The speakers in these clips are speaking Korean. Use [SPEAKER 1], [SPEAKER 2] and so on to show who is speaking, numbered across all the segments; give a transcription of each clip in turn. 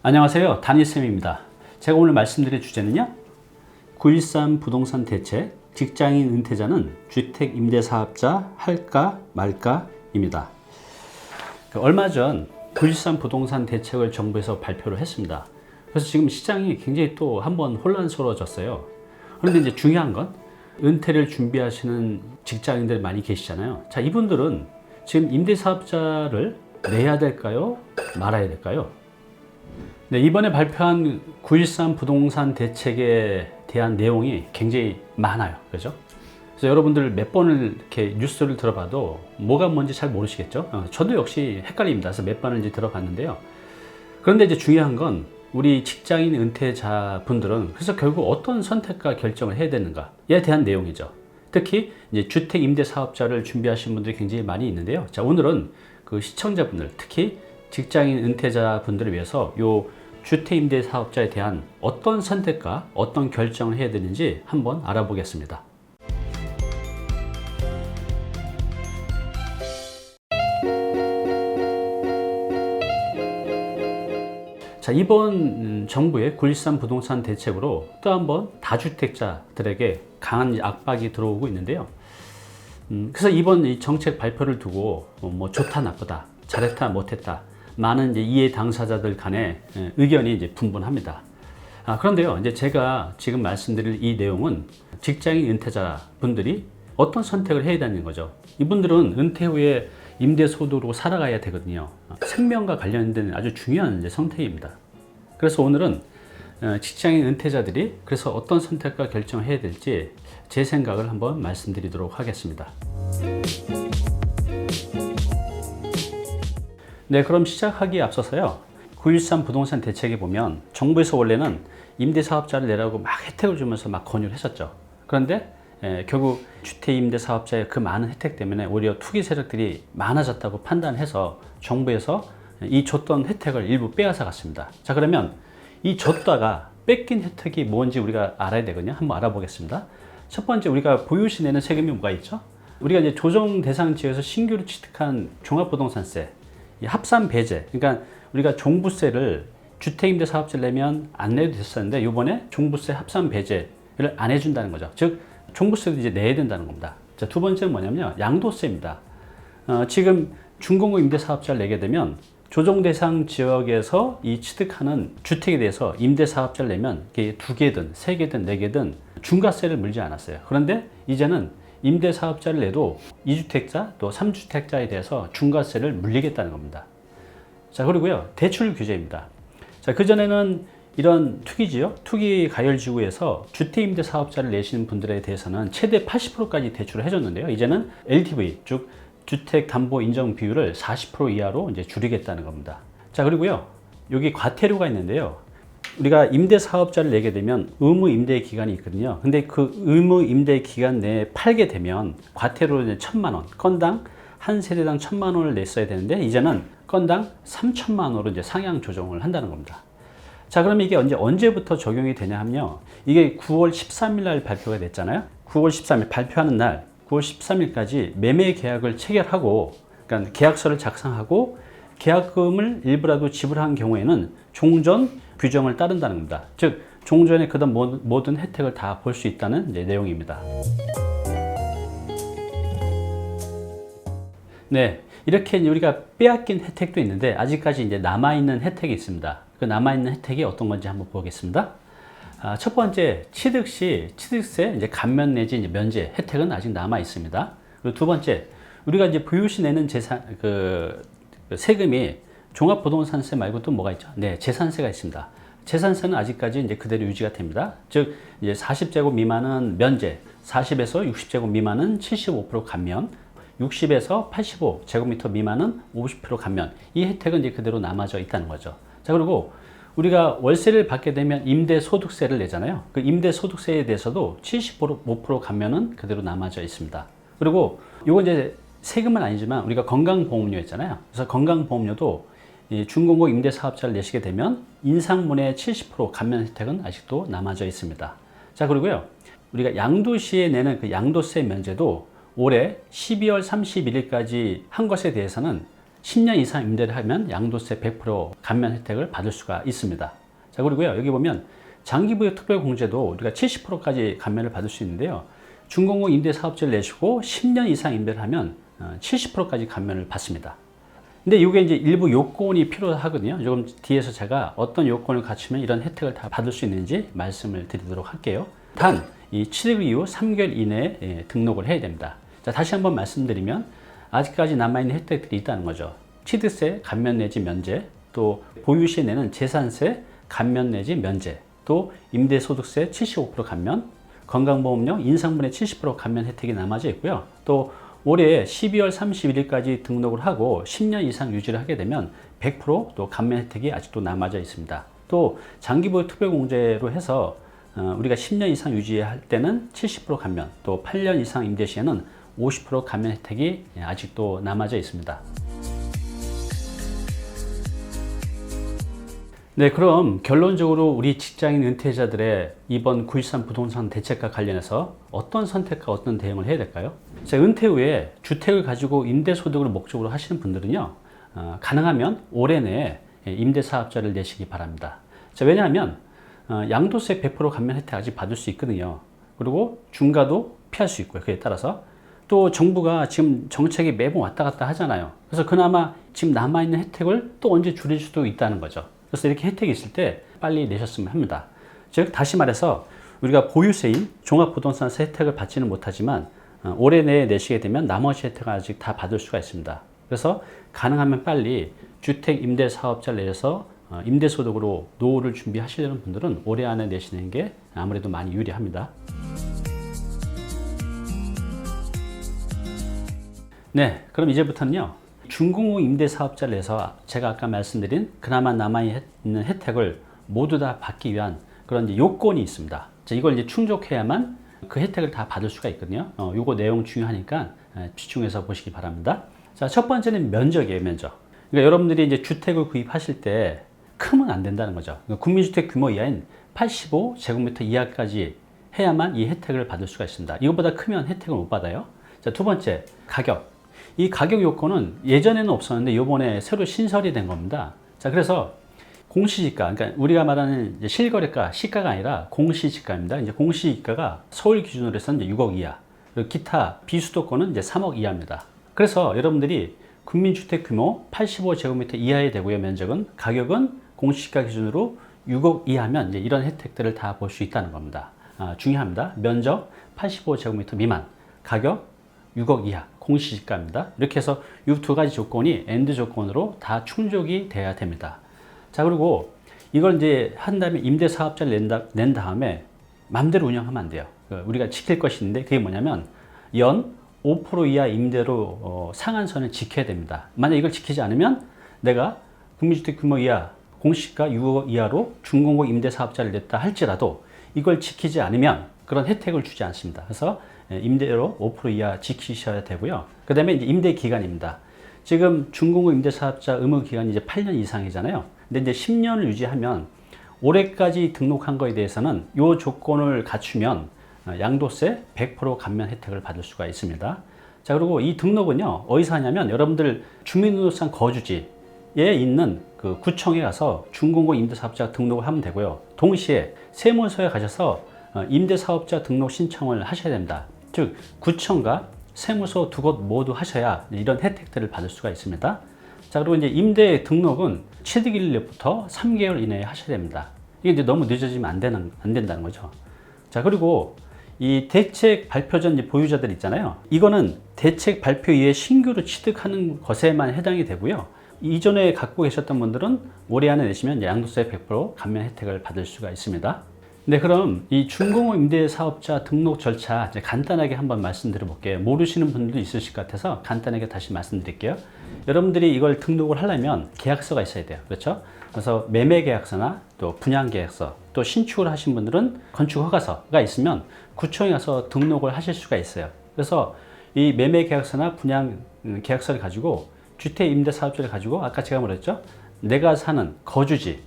[SPEAKER 1] 안녕하세요. 다니쌤입니다. 제가 오늘 말씀드릴 주제는요. 9.13 부동산 대책, 직장인 은퇴자는 주택 임대사업자 할까 말까입니다. 얼마 전 9.13 부동산 대책을 정부에서 발표를 했습니다. 그래서 지금 시장이 굉장히 또 한번 혼란스러워졌어요. 그런데 이제 중요한 건 은퇴를 준비하시는 직장인들 많이 계시잖아요. 자, 이분들은 지금 임대사업자를 내야 될까요? 말아야 될까요? 네, 이번에 발표한 9.13 부동산 대책에 대한 내용이 굉장히 많아요. 그죠? 그래서 여러분들 몇 번을 이렇게 뉴스를 들어봐도 뭐가 뭔지 잘 모르시겠죠? 저도 역시 헷갈립니다. 그래서 몇 번을 이제 들어봤는데요. 그런데 이제 중요한 건 우리 직장인 은퇴자 분들은 그래서 결국 어떤 선택과 결정을 해야 되는가에 대한 내용이죠. 특히 이제 주택 임대 사업자를 준비하시는 분들이 굉장히 많이 있는데요. 자, 오늘은 그 시청자분들, 특히 직장인 은퇴자 분들을 위해서 요 주택 임대 사업자에 대한 어떤 선택과 어떤 결정을 해야 되는지 한번 알아보겠습니다. 자, 이번 정부의 9.13 부동산 대책으로 또 한번 다주택자들에게 강한 압박이 들어오고 있는데요. 그래서 이번 이 정책 발표를 두고 뭐 좋다 나쁘다, 잘했다 못했다, 많은 이제 이해 당사자들 간의 의견이 이제 분분합니다. 그런데요, 이제 제가 지금 말씀드릴 이 내용은 직장인 은퇴자 분들이 어떤 선택을 해야 되는 거죠. 이분들은 은퇴 후에 임대소득으로 살아가야 되거든요. 생명과 관련된 아주 중요한 이제 선택입니다. 그래서 오늘은 직장인 은퇴자들이 그래서 어떤 선택과 결정을 해야 될지 제 생각을 한번 말씀드리도록 하겠습니다. 네, 그럼 시작하기에 앞서서요. 9.13 부동산 대책에 보면 정부에서 원래는 임대사업자를 내라고 막 혜택을 주면서 막 권유를 했었죠. 그런데 결국 주택 임대사업자의 그 많은 혜택 때문에 오히려 투기 세력들이 많아졌다고 판단해서 정부에서 이 줬던 혜택을 일부 빼앗아 갔습니다. 자, 그러면 이 줬다가 뺏긴 혜택이 뭔지 우리가 알아야 되거든요. 한번 알아보겠습니다. 첫 번째, 우리가 보유시 내는 세금이 뭐가 있죠? 우리가 이제 조정 대상 지역에서 신규로 취득한 종합부동산세, 이 합산 배제, 그러니까 우리가 종부세를 주택임대사업자를 내면 안 내도 됐었는데 이번에 종부세 합산 배제를 안 해준다는 거죠. 즉 종부세도 이제 내야 된다는 겁니다. 자, 두 번째는 뭐냐면요, 양도세입니다. 지금 중공업 임대사업자를 내게 되면 조정 대상 지역에서 이 취득하는 주택에 대해서 임대사업자를 내면 이게 2개든 3개든 4개든 중과세를 물지 않았어요. 그런데 이제는 임대사업자를 내도 2주택자 또 3주택자에 대해서 중과세를 물리겠다는 겁니다. 자, 그리고요, 대출 규제입니다. 자, 그전에는 이런 투기지역, 투기 가열지구에서 주택임대사업자를 내시는 분들에 대해서는 최대 80%까지 대출을 해줬는데요. 이제는 LTV, 즉 주택담보인정 비율을 40% 이하로 이제 줄이겠다는 겁니다. 자, 그리고요, 여기 과태료가 있는데요. 우리가 임대사업자를 내게 되면 의무 임대 기간이 있거든요. 근데 그 의무 임대 기간 내에 팔게 되면 과태료로 이제 1,000만 원, 건당 한 세대당 1,000만 원을 냈어야 되는데 이제는 건당 3,000만 원으로 이제 상향 조정을 한다는 겁니다. 자, 그럼 이게 언제부터 적용이 되냐 하면요. 이게 9월 13일 날 발표가 됐잖아요. 9월 13일 발표하는 날 9월 13일까지 매매 계약을 체결하고, 그러니까 계약서를 작성하고 계약금을 일부라도 지불한 경우에는 종전 규정을 따른다는 겁니다. 즉 종전에 그다음 모든 혜택을 다 볼 수 있다는 이제 내용입니다. 네, 이렇게 우리가 빼앗긴 혜택도 있는데 아직까지 이제 남아있는 혜택이 있습니다. 그 남아있는 혜택이 어떤 건지 한번 보겠습니다. 첫 번째, 취득 시 취득세 이제 감면 내지 이제 면제 혜택은 아직 남아 있습니다. 그리고 두 번째, 우리가 이제 보유시 내는 재산 그 세금이 종합부동산세 말고 또 뭐가 있죠? 네, 재산세가 있습니다. 재산세는 아직까지 이제 그대로 유지가 됩니다. 즉 이제 40제곱 미만은 면제, 40에서 60제곱 미만은 75% 감면, 60에서 85제곱미터 미만은 50% 감면. 이 혜택은 이제 그대로 남아져 있다는 거죠. 자, 그리고 우리가 월세를 받게 되면 임대소득세를 내잖아요. 그 임대소득세에 대해서도 75% 감면은 그대로 남아져 있습니다. 그리고 이건 이제 세금은 아니지만 우리가 건강보험료 있잖아요. 그래서 건강보험료도 이 준공업 임대사업자를 내시게 되면 인상분의 70% 감면 혜택은 아직도 남아져 있습니다. 자, 그리고요, 우리가 양도시에 내는 그 양도세 면제도 올해 12월 31일까지 한 것에 대해서는 10년 이상 임대를 하면 양도세 100% 감면 혜택을 받을 수가 있습니다. 자, 그리고요, 여기 보면 장기부여 특별공제도 우리가 70%까지 감면을 받을 수 있는데요. 준공업 임대사업자를 내시고 10년 이상 임대를 하면 70%까지 감면을 받습니다. 근데 이게 이제 일부 요건이 필요하거든요. 조금 뒤에서 제가 어떤 요건을 갖추면 이런 혜택을 다 받을 수 있는지 말씀을 드리도록 할게요. 단, 이 취득 이후 3개월 이내에 등록을 해야 됩니다. 자, 다시 한번 말씀드리면 아직까지 남아있는 혜택들이 있다는 거죠. 취득세 감면 내지 면제, 또 보유시에 내는 재산세 감면 내지 면제, 또 임대소득세 75% 감면, 건강보험료 인상분의 70% 감면 혜택이 남아져 있고요. 또 올해 12월 31일까지 등록을 하고 10년 이상 유지를 하게 되면 100%또 감면 혜택이 아직도 남아져 있습니다. 또 장기보유 특별공제로 해서 우리가 10년 이상 유지할 때는 70% 감면, 또 8년 이상 임대 시에는 50% 감면 혜택이 아직도 남아져 있습니다. 네, 그럼 결론적으로 우리 직장인 은퇴자들의 이번 9.13 부동산 대책과 관련해서 어떤 선택과 어떤 대응을 해야 될까요? 자, 은퇴 후에 주택을 가지고 임대소득을 목적으로 하시는 분들은요, 가능하면 올해 내에 임대사업자를 내시기 바랍니다. 자, 왜냐하면 양도세 100% 감면 혜택 아직 받을 수 있거든요. 그리고 중과도 피할 수 있고요. 그에 따라서 또 정부가 지금 정책이 매번 왔다 갔다 하잖아요. 그래서 그나마 지금 남아있는 혜택을 또 언제 줄일 수도 있다는 거죠. 그래서 이렇게 혜택이 있을 때 빨리 내셨으면 합니다. 즉, 다시 말해서 우리가 보유세인 종합부동산세 혜택을 받지는 못하지만 올해 내에 내시게 되면 나머지 혜택을 아직 다 받을 수가 있습니다. 그래서 가능하면 빨리 주택 임대 사업자를 내셔서 임대소득으로 노후를 준비하시려는 분들은 올해 안에 내시는 게 아무래도 많이 유리합니다. 네, 그럼 이제부터는요, 준공업 임대사업자를 내서 제가 아까 말씀드린 그나마 남아있는 혜택을 모두 다 받기 위한 그런 이제 요건이 있습니다. 자, 이걸 이제 충족해야만 그 혜택을 다 받을 수가 있거든요. 요거 내용 중요하니까 집중해서 보시기 바랍니다. 자, 첫 번째는 면적이에요, 면적. 그러니까 여러분들이 이제 주택을 구입하실 때 크면 안 된다는 거죠. 그러니까 국민주택 규모 이하인 85제곱미터 이하까지 해야만 이 혜택을 받을 수가 있습니다. 이것보다 크면 혜택을 못 받아요. 자, 두 번째, 가격. 이 가격 요건은 예전에는 없었는데 이번에 새로 신설이 된 겁니다. 자, 그래서 공시지가, 그러니까 우리가 말하는 이제 실거래가, 시가가 아니라 공시지가입니다. 이제 공시지가가 서울 기준으로 해서 이제 6억 이하, 그리고 기타 비수도권은 이제 3억 이하입니다. 그래서 여러분들이 국민주택 규모 85제곱미터 이하의 되고요, 면적은 가격은 공시지가 기준으로 6억 이하면 이제 이런 혜택들을 다 볼 수 있다는 겁니다. 중요합니다. 면적 85제곱미터 미만, 가격 6억 이하, 공시지가입니다. 이렇게 해서 이 두 가지 조건이 엔드 조건으로 다 충족이 돼야 됩니다. 자, 그리고 이걸 이제 한 다음에 임대사업자를 낸 다음에 마음대로 운영하면 안 돼요. 우리가 지킬 것이 있는데 그게 뭐냐면 연 5% 이하 임대로 상한선을 지켜야 됩니다. 만약 이걸 지키지 않으면 내가 국민주택 규모 이하, 공시지가 6억 이하로 준공업 임대사업자를 냈다 할지라도 이걸 지키지 않으면 그런 혜택을 주지 않습니다. 그래서 임대료 5% 이하 지키셔야 되고요. 그 다음에 이제 임대 기간입니다. 지금 준공업 임대사업자 의무 기간이 이제 8년 이상이잖아요. 근데 이제 10년을 유지하면 올해까지 등록한 거에 대해서는 이 조건을 갖추면 양도세 100% 감면 혜택을 받을 수가 있습니다. 자, 그리고 이 등록은요, 어디서 하냐면 여러분들 주민등록상 거주지에 있는 그 구청에 가서 준공업 임대사업자 등록을 하면 되고요. 동시에 세무서에 가셔서 임대사업자 등록 신청을 하셔야 됩니다. 즉, 구청과 세무서 두 곳 모두 하셔야 이런 혜택들을 받을 수가 있습니다. 자, 그리고 이제 임대 등록은 취득일부터 3개월 이내에 하셔야 됩니다. 이게 이제 너무 늦어지면 안 된다는 거죠. 자, 그리고 이 대책 발표 전 보유자들 있잖아요. 이거는 대책 발표 이후에 신규로 취득하는 것에만 해당이 되고요. 이전에 갖고 계셨던 분들은 올해 안에 내시면 양도세 100% 감면 혜택을 받을 수가 있습니다. 네, 그럼 이 준공업 임대사업자 등록 절차 이제 간단하게 한번 말씀드려 볼게요. 모르시는 분들도 있으실 것 같아서 간단하게 다시 말씀드릴게요. 여러분들이 이걸 등록을 하려면 계약서가 있어야 돼요. 그렇죠? 그래서 매매계약서나 또 분양계약서, 또 신축을 하신 분들은 건축허가서가 있으면 구청에 가서 등록을 하실 수가 있어요. 그래서 이 매매계약서나 분양계약서를 가지고 주택임대사업자를 가지고 아까 제가 말했죠? 내가 사는 거주지,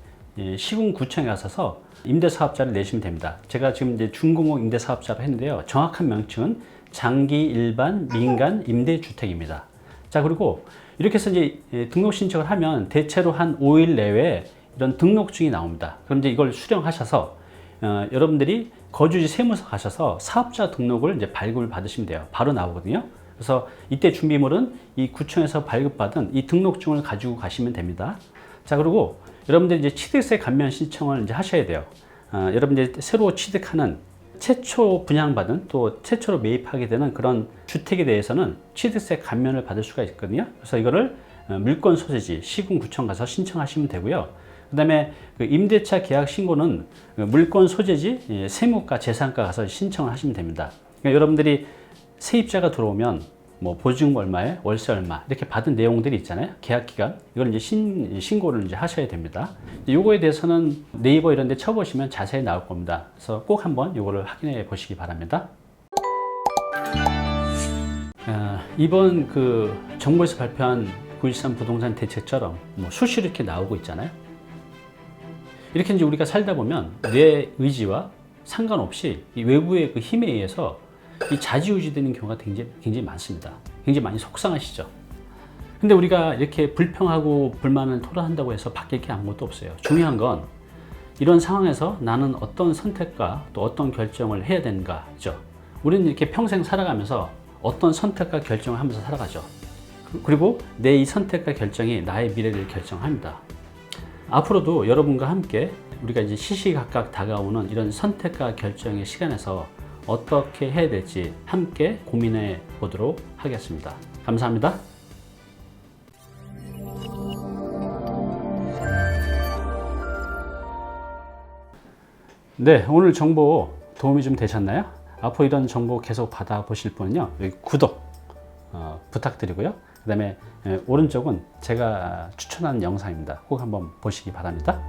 [SPEAKER 1] 시군구청에 가셔서 임대사업자를 내시면 됩니다. 제가 지금 이제 준공업 임대사업자로 했는데요. 정확한 명칭은 장기 일반 민간 임대주택입니다. 자, 그리고 이렇게 해서 이제 등록 신청을 하면 대체로 한 5일 내외에 이런 등록증이 나옵니다. 그럼 이제 이걸 수령하셔서 여러분들이 거주지 세무서 가셔서 사업자 등록을 이제 발급을 받으시면 돼요. 바로 나오거든요. 그래서 이때 준비물은 이 구청에서 발급받은 이 등록증을 가지고 가시면 됩니다. 자, 그리고 여러분들이 이제 취득세 감면 신청을 이제 하셔야 돼요. 여러분들이 새로 취득하는 최초 분양받은 또 최초로 매입하게 되는 그런 주택에 대해서는 취득세 감면을 받을 수가 있거든요. 그래서 이거를 물권 소재지 시군구청 가서 신청하시면 되고요. 그 다음에 그 임대차 계약 신고는 물권 소재지 세무과 재산과 가서 신청을 하시면 됩니다. 그러니까 여러분들이 세입자가 들어오면 뭐 보증금 얼마에 월세 얼마 이렇게 받은 내용들이 있잖아요. 계약 기간 이걸 이제 신고를 이제 하셔야 됩니다. 요거에 대해서는 네이버 이런 데 쳐보시면 자세히 나올 겁니다. 그래서 꼭 한번 요거를 확인해 보시기 바랍니다. 이번 그 정부에서 발표한 9.13 부동산 대책처럼 뭐 수시로 이렇게 나오고 있잖아요. 이렇게 이제 우리가 살다 보면 내 의지와 상관없이 이 외부의 그 힘에 의해서 이 좌지우지되는 경우가 굉장히 많습니다. 굉장히 많이 속상하시죠. 근데 우리가 이렇게 불평하고 불만을 토로한다고 해서 바뀔 게 아무것도 없어요. 중요한 건 이런 상황에서 나는 어떤 선택과 또 어떤 결정을 해야 되는가죠. 우리는 이렇게 평생 살아가면서 어떤 선택과 결정을 하면서 살아가죠. 그리고 내 이 선택과 결정이 나의 미래를 결정합니다. 앞으로도 여러분과 함께 우리가 이제 시시각각 다가오는 이런 선택과 결정의 시간에서 어떻게 해야 될지 함께 고민해 보도록 하겠습니다. 감사합니다. 네, 오늘 정보 도움이 좀 되셨나요? 앞으로 이런 정보 계속 받아보실 분은요, 여기 구독 부탁드리고요. 그 다음에 오른쪽은 제가 추천하는 영상입니다. 꼭 한번 보시기 바랍니다.